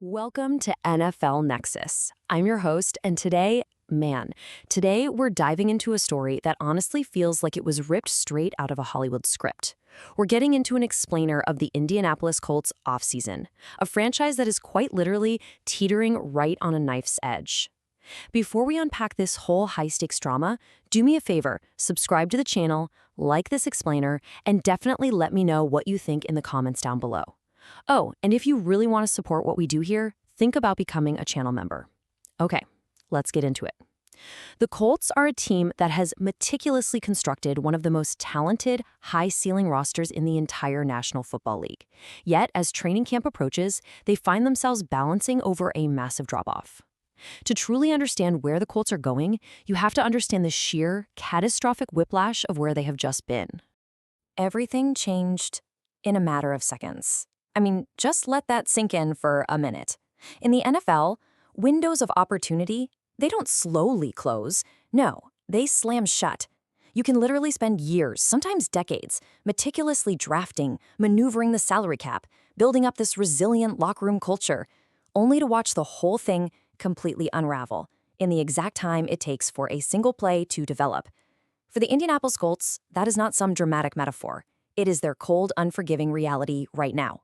Welcome to NFL Nexus. I'm your host, and today we're diving into a story that honestly feels like it was ripped straight out of a Hollywood script. We're getting into an explainer of the Indianapolis Colts offseason, a franchise that is quite literally teetering right on a knife's edge. Before we unpack this whole high-stakes drama, do me a favor, subscribe to the channel, like this explainer, and definitely let me know what you think in the comments down below. Oh, and if you really want to support what we do here, think about becoming a channel member. Okay, let's get into it. The Colts are a team that has meticulously constructed one of the most talented, high-ceiling rosters in the entire National Football League. Yet, as training camp approaches, they find themselves balancing over a massive drop-off. To truly understand where the Colts are going, you have to understand the sheer, catastrophic whiplash of where they have just been. Everything changed in a matter of seconds. I mean, just let that sink in for a minute. In the NFL, windows of opportunity, they don't slowly close. No, they slam shut. You can literally spend years, sometimes decades, meticulously drafting, maneuvering the salary cap, building up this resilient locker room culture, only to watch the whole thing completely unravel in the exact time it takes for a single play to develop. For the Indianapolis Colts, that is not some dramatic metaphor. It is their cold, unforgiving reality right now.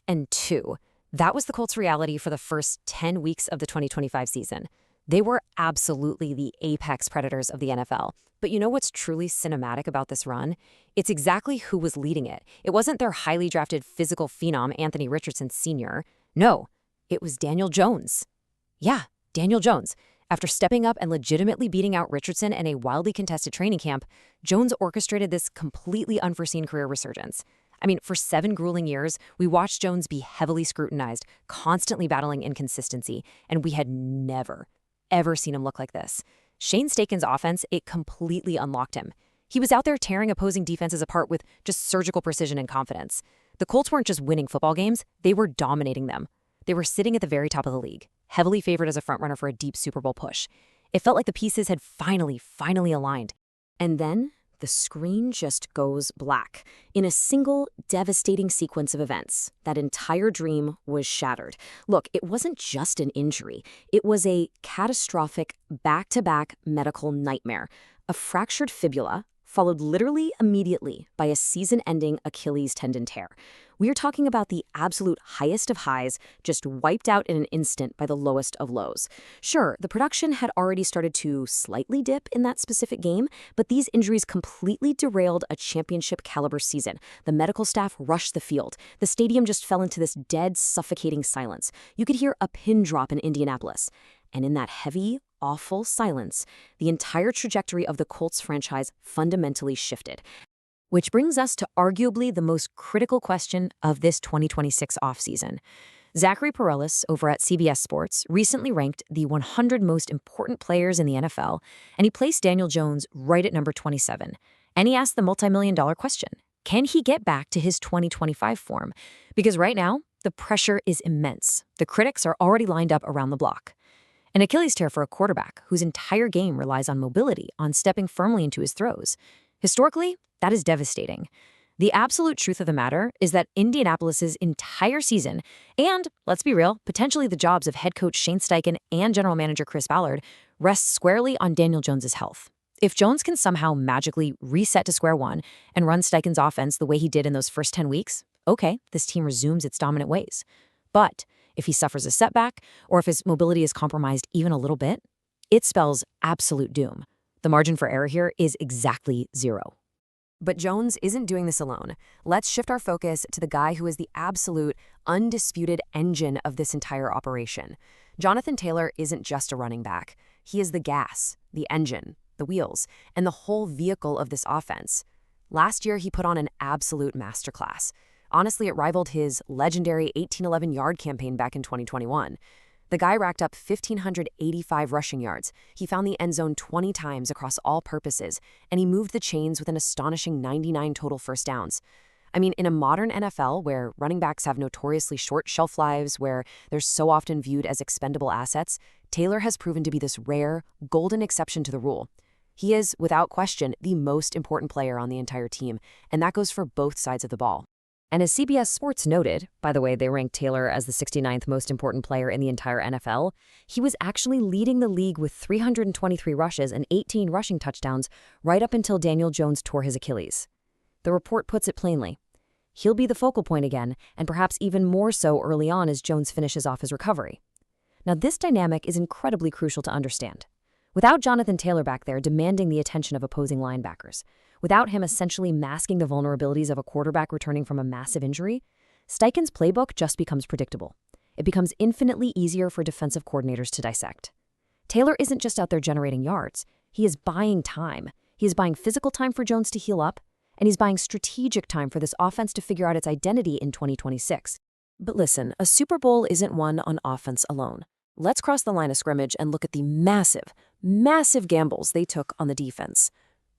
8-2. That was the Colts' reality for the first 10 weeks of the 2025 season. They were absolutely the apex predators of the NFL. But you know what's truly cinematic about this run? It's exactly who was leading it. It wasn't their highly drafted physical phenom, Anthony Richardson Sr. No, it was Daniel Jones. Yeah, Daniel Jones. After stepping up and legitimately beating out Richardson in a wildly contested training camp, Jones orchestrated this completely unforeseen career resurgence. I mean, for 7 grueling years, we watched Jones be heavily scrutinized, constantly battling inconsistency, and we had never, ever seen him look like this. Shane Steichen's offense, it completely unlocked him. He was out there tearing opposing defenses apart with just surgical precision and confidence. The Colts weren't just winning football games, they were dominating them. They were sitting at the very top of the league, heavily favored as a frontrunner for a deep Super Bowl push. It felt like the pieces had finally aligned. And then the screen just goes black. In a single, devastating sequence of events, that entire dream was shattered. Look, it wasn't just an injury. It was a catastrophic, back-to-back medical nightmare. A fractured fibula, followed literally immediately by a season-ending Achilles tendon tear. We are talking about the absolute highest of highs, just wiped out in an instant by the lowest of lows. Sure, the production had already started to slightly dip in that specific game, but these injuries completely derailed a championship-caliber season. The medical staff rushed the field. The stadium just fell into this dead, suffocating silence. You could hear a pin drop in Indianapolis. And in that heavy, awful silence, the entire trajectory of the Colts franchise fundamentally shifted. Which brings us to arguably the most critical question of this 2026 offseason. Zachary Perellis over at CBS Sports recently ranked the 100 most important players in the NFL, and he placed Daniel Jones right at number 27. And he asked the multi-million-dollar question, can he get back to his 2025 form? Because right now, the pressure is immense. The critics are already lined up around the block. An Achilles tear for a quarterback whose entire game relies on mobility, on stepping firmly into his throws. Historically, that is devastating. The absolute truth of the matter is that Indianapolis's entire season, and, let's be real, potentially the jobs of head coach Shane Steichen and general manager Chris Ballard, rests squarely on Daniel Jones' health. If Jones can somehow magically reset to square one and run Steichen's offense the way he did in those first 10 weeks, okay, this team resumes its dominant ways. But if he suffers a setback, or if his mobility is compromised even a little bit, it spells absolute doom. The margin for error here is exactly 0. But Jones isn't doing this alone. Let's shift our focus to the guy who is the absolute, undisputed engine of this entire operation. Jonathan Taylor isn't just a running back. He is the gas, the engine, the wheels, and the whole vehicle of this offense. Last year, he put on an absolute masterclass. Honestly, it rivaled his legendary 1811-yard campaign back in 2021. The guy racked up 1,585 rushing yards. He found the end zone 20 times across all purposes, and he moved the chains with an astonishing 99 total first downs. I mean, in a modern NFL where running backs have notoriously short shelf lives, where they're so often viewed as expendable assets, Taylor has proven to be this rare, golden exception to the rule. He is, without question, the most important player on the entire team, and that goes for both sides of the ball. And as CBS Sports noted, by the way, they ranked Taylor as the 69th most important player in the entire NFL, he was actually leading the league with 323 rushes and 18 rushing touchdowns right up until Daniel Jones tore his Achilles. The report puts it plainly. He'll be the focal point again, and perhaps even more so early on as Jones finishes off his recovery. Now, this dynamic is incredibly crucial to understand. Without Jonathan Taylor back there demanding the attention of opposing linebackers, without him essentially masking the vulnerabilities of a quarterback returning from a massive injury, Steichen's playbook just becomes predictable. It becomes infinitely easier for defensive coordinators to dissect. Taylor isn't just out there generating yards. He is buying time. He is buying physical time for Jones to heal up, and he's buying strategic time for this offense to figure out its identity in 2026. But listen, a Super Bowl isn't won on offense alone. Let's cross the line of scrimmage and look at the massive gambles they took on the defense.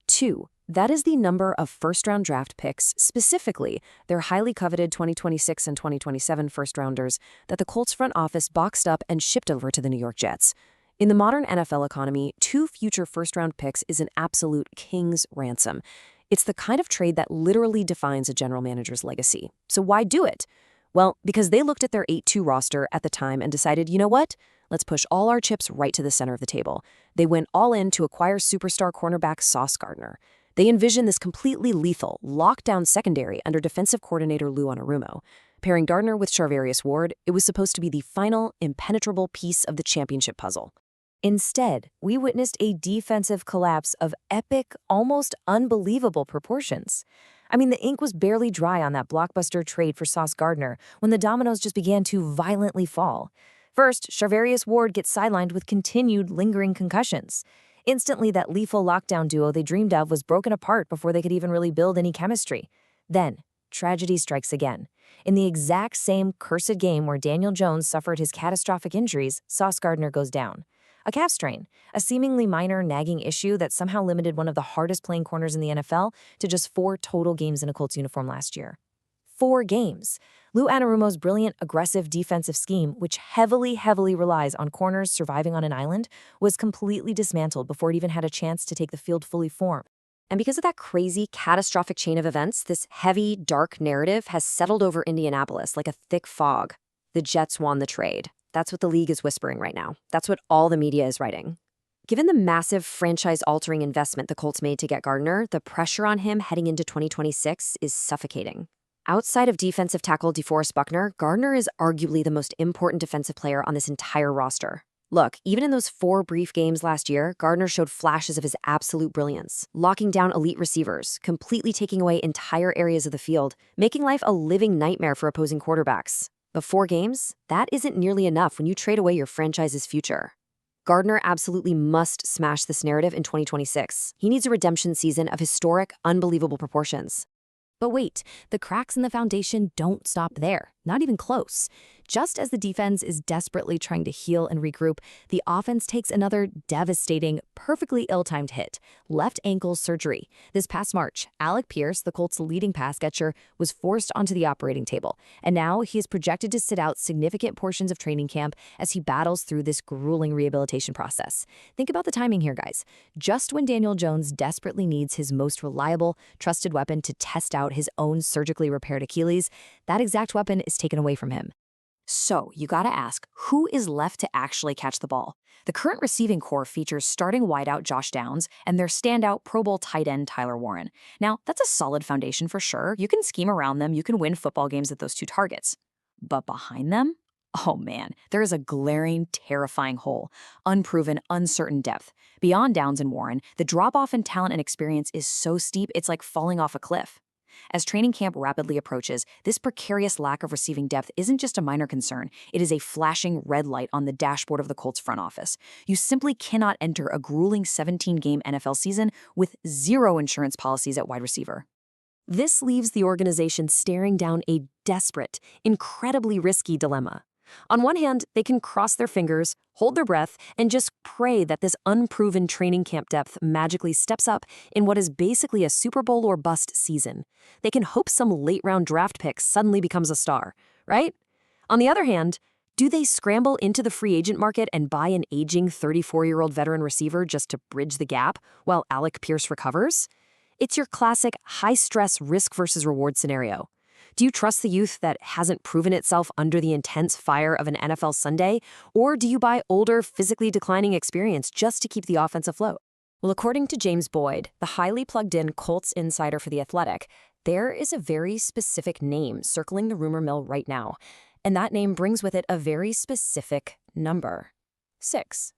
2, that is the number of first-round draft picks, specifically their highly coveted 2026 and 2027 first-rounders that the Colts front office boxed up and shipped over to the New York Jets. In the modern NFL economy, 2 future first-round picks is an absolute king's ransom. It's the kind of trade that literally defines a general manager's legacy. So why do it? Well, because they looked at their 8-2 roster at the time and decided, you know what? Let's push all our chips right to the center of the table. They went all in to acquire superstar cornerback Sauce Gardner. They envisioned this completely lethal, lockdown secondary under defensive coordinator Lou Anarumo. Pairing Gardner with Charvarius Ward, it was supposed to be the final, impenetrable piece of the championship puzzle. Instead, we witnessed a defensive collapse of epic, almost unbelievable proportions. I mean, the ink was barely dry on that blockbuster trade for Sauce Gardner when the dominoes just began to violently fall. First, Charvarius Ward gets sidelined with continued lingering concussions. Instantly, that lethal lockdown duo they dreamed of was broken apart before they could even really build any chemistry. Then, tragedy strikes again. In the exact same cursed game where Daniel Jones suffered his catastrophic injuries, Sauce Gardner goes down. A calf strain, a seemingly minor nagging issue that somehow limited one of the hardest playing corners in the NFL to just 4 total games in a Colts uniform last year. 4 games. Lou Anarumo's brilliant, aggressive defensive scheme, which heavily relies on corners surviving on an island, was completely dismantled before it even had a chance to take the field fully formed. And because of that crazy, catastrophic chain of events, this heavy, dark narrative has settled over Indianapolis like a thick fog. The Jets won the trade. That's what the league is whispering right now. That's what all the media is writing. Given the massive franchise-altering investment the Colts made to get Gardner, the pressure on him heading into 2026 is suffocating. Outside of defensive tackle DeForest Buckner, Gardner is arguably the most important defensive player on this entire roster. Look, even in those 4 brief games last year, Gardner showed flashes of his absolute brilliance, locking down elite receivers, completely taking away entire areas of the field, making life a living nightmare for opposing quarterbacks. But 4 games? That isn't nearly enough when you trade away your franchise's future. Gardner absolutely must smash this narrative in 2026. He needs a redemption season of historic, unbelievable proportions. But wait, the cracks in the foundation don't stop there. Not even close. Just as the defense is desperately trying to heal and regroup, the offense takes another devastating, perfectly ill-timed hit: left ankle surgery. This past March, Alec Pierce, the Colts' leading pass catcher, was forced onto the operating table, and now he is projected to sit out significant portions of training camp as he battles through this grueling rehabilitation process. Think about the timing here, guys. Just when Daniel Jones desperately needs his most reliable, trusted weapon to test out his own surgically repaired Achilles, that exact weapon is taken away from him. So, you gotta ask, who is left to actually catch the ball? The current receiving core features starting wideout Josh Downs and their standout Pro Bowl tight end Tyler Warren. Now, that's a solid foundation for sure. You can scheme around them, you can win football games with those 2 targets. But behind them? Oh man, there is a glaring, terrifying hole. Unproven, uncertain depth. Beyond Downs and Warren, the drop-off in talent and experience is so steep it's like falling off a cliff. As training camp rapidly approaches, this precarious lack of receiving depth isn't just a minor concern, it is a flashing red light on the dashboard of the Colts front office. You simply cannot enter a grueling 17-game NFL season with 0 insurance policies at wide receiver. This leaves the organization staring down a desperate, incredibly risky dilemma. On one hand, they can cross their fingers, hold their breath, and just pray that this unproven training camp depth magically steps up in what is basically a Super Bowl or bust season. They can hope some late-round draft pick suddenly becomes a star, right? On the other hand, do they scramble into the free agent market and buy an aging 34-year-old veteran receiver just to bridge the gap while Alec Pierce recovers? It's your classic high-stress risk versus reward scenario. Do you trust the youth that hasn't proven itself under the intense fire of an NFL Sunday? Or do you buy older, physically declining experience just to keep the offense afloat? Well, according to James Boyd, the highly plugged-in Colts insider for The Athletic, there is a very specific name circling the rumor mill right now, and that name brings with it a very specific number: 6.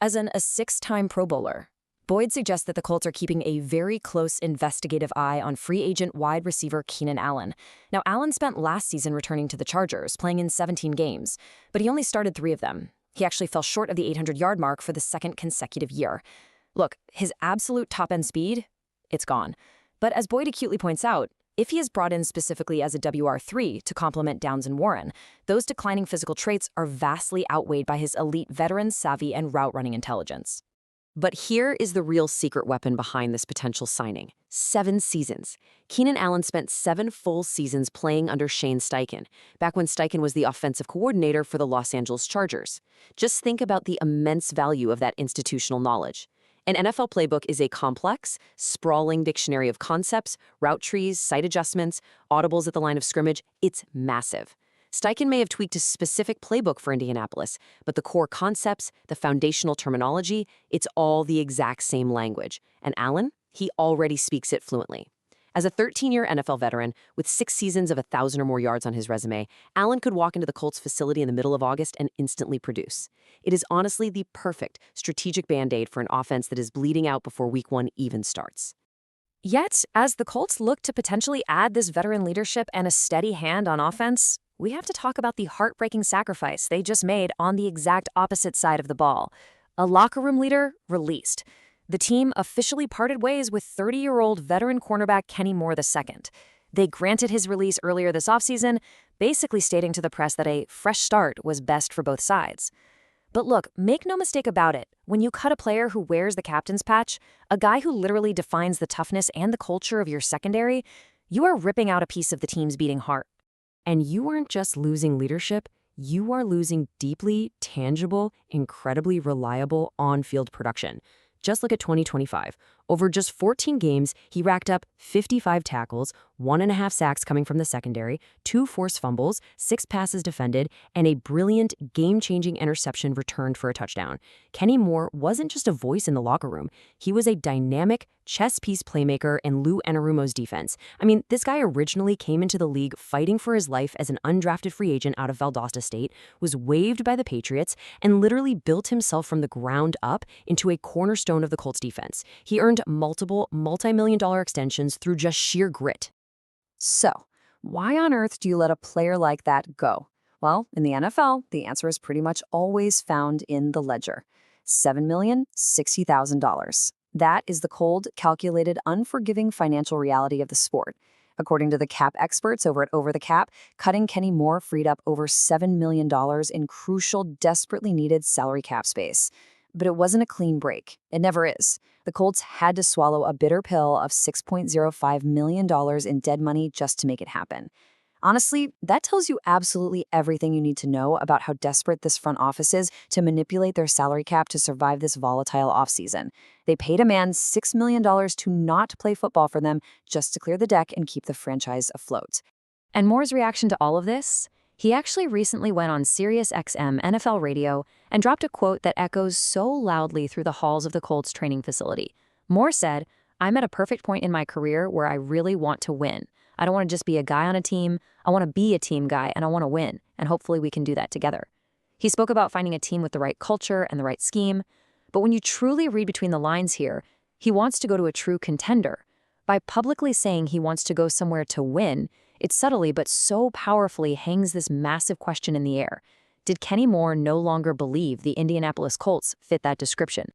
As in a 6-time Pro Bowler. Boyd suggests that the Colts are keeping a very close investigative eye on free agent wide receiver Keenan Allen. Now, Allen spent last season returning to the Chargers, playing in 17 games, but he only started 3 of them. He actually fell short of the 800-yard mark for the 2nd consecutive year. Look, his absolute top-end speed, it's gone. But as Boyd acutely points out, if he is brought in specifically as a WR3 to complement Downs and Warren, those declining physical traits are vastly outweighed by his elite veteran savvy and route-running intelligence. But here is the real secret weapon behind this potential signing: 7 seasons. Keenan Allen spent 7 full seasons playing under Shane Steichen, back when Steichen was the offensive coordinator for the Los Angeles Chargers. Just think about the immense value of that institutional knowledge. An NFL playbook is a complex, sprawling dictionary of concepts, route trees, sight adjustments, audibles at the line of scrimmage. It's massive. Steichen may have tweaked a specific playbook for Indianapolis, but the core concepts, the foundational terminology, it's all the exact same language. And Allen, he already speaks it fluently. As a 13-year NFL veteran with 6 seasons of 1,000 or more yards on his resume, Allen could walk into the Colts facility in the middle of August and instantly produce. It is honestly the perfect strategic band-aid for an offense that is bleeding out before Week 1 even starts. Yet, as the Colts look to potentially add this veteran leadership and a steady hand on offense, we have to talk about the heartbreaking sacrifice they just made on the exact opposite side of the ball. A locker room leader released. The team officially parted ways with 30-year-old veteran cornerback Kenny Moore II. They granted his release earlier this offseason, basically stating to the press that a fresh start was best for both sides. But look, make no mistake about it, when you cut a player who wears the captain's patch, a guy who literally defines the toughness and the culture of your secondary, you are ripping out a piece of the team's beating heart. And you aren't just losing leadership, you are losing deeply tangible, incredibly reliable on-field production. Just look at 2025. Over just 14 games, he racked up 55 tackles, 1.5 sacks coming from the secondary, 2 forced fumbles, 6 passes defended, and a brilliant, game-changing interception returned for a touchdown. Kenny Moore wasn't just a voice in the locker room. He was a dynamic, chess-piece playmaker in Lou Anarumo's defense. I mean, this guy originally came into the league fighting for his life as an undrafted free agent out of Valdosta State, was waived by the Patriots, and literally built himself from the ground up into a cornerstone of the Colts defense. He earned multiple multi-million-dollar extensions through just sheer grit. So, why on earth do you let a player like that go? Well, in the NFL, the answer is pretty much always found in the ledger: $7,060,000. That is the cold, calculated, unforgiving financial reality of the sport. According to the cap experts over at Over the Cap, cutting Kenny Moore freed up over $7 million in crucial, desperately needed salary cap space. But it wasn't a clean break. It never is. The Colts had to swallow a bitter pill of $6.05 million in dead money just to make it happen. Honestly, that tells you absolutely everything you need to know about how desperate this front office is to manipulate their salary cap to survive this volatile offseason. They paid a man $6 million to not play football for them just to clear the deck and keep the franchise afloat. And Moore's reaction to all of this? He actually recently went on SiriusXM NFL radio and dropped a quote that echoes so loudly through the halls of the Colts training facility. Moore said, "I'm at a perfect point in my career where I really want to win. I don't want to just be a guy on a team. I want to be a team guy, and I want to win, and hopefully we can do that together." He spoke about finding a team with the right culture and the right scheme, but when you truly read between the lines here, he wants to go to a true contender. By publicly saying he wants to go somewhere to win, it subtly but so powerfully hangs this massive question in the air. Did Kenny Moore no longer believe the Indianapolis Colts fit that description?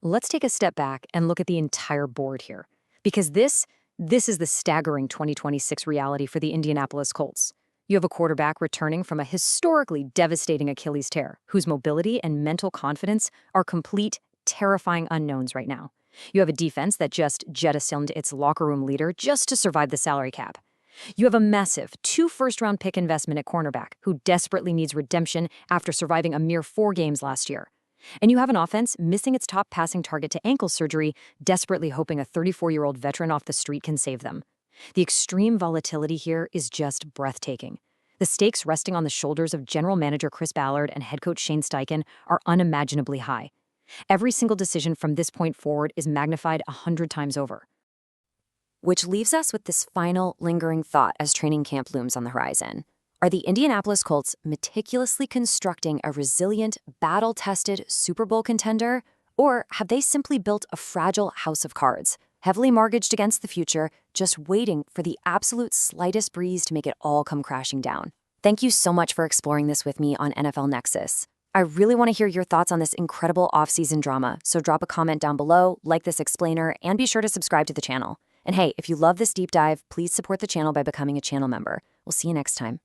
Let's take a step back and look at the entire board here, because this is the staggering 2026 reality for the Indianapolis Colts. You have a quarterback returning from a historically devastating Achilles tear, whose mobility and mental confidence are complete, terrifying unknowns right now. You have a defense that just jettisoned its locker room leader just to survive the salary cap. You have a massive 2 first-round pick investment at cornerback who desperately needs redemption after surviving a mere 4 games last year. And you have an offense missing its top passing target to ankle surgery, desperately hoping a 34-year-old veteran off the street can save them. The extreme volatility here is just breathtaking. The stakes resting on the shoulders of general manager Chris Ballard and head coach Shane Steichen are unimaginably high. Every single decision from this point forward is magnified 100 times over. Which leaves us with this final, lingering thought as training camp looms on the horizon. Are the Indianapolis Colts meticulously constructing a resilient, battle-tested Super Bowl contender? Or have they simply built a fragile house of cards, heavily mortgaged against the future, just waiting for the absolute slightest breeze to make it all come crashing down? Thank you so much for exploring this with me on NFL Nexus. I really want to hear your thoughts on this incredible off-season drama, so drop a comment down below, like this explainer, and be sure to subscribe to the channel. And hey, if you love this deep dive, please support the channel by becoming a channel member. We'll see you next time.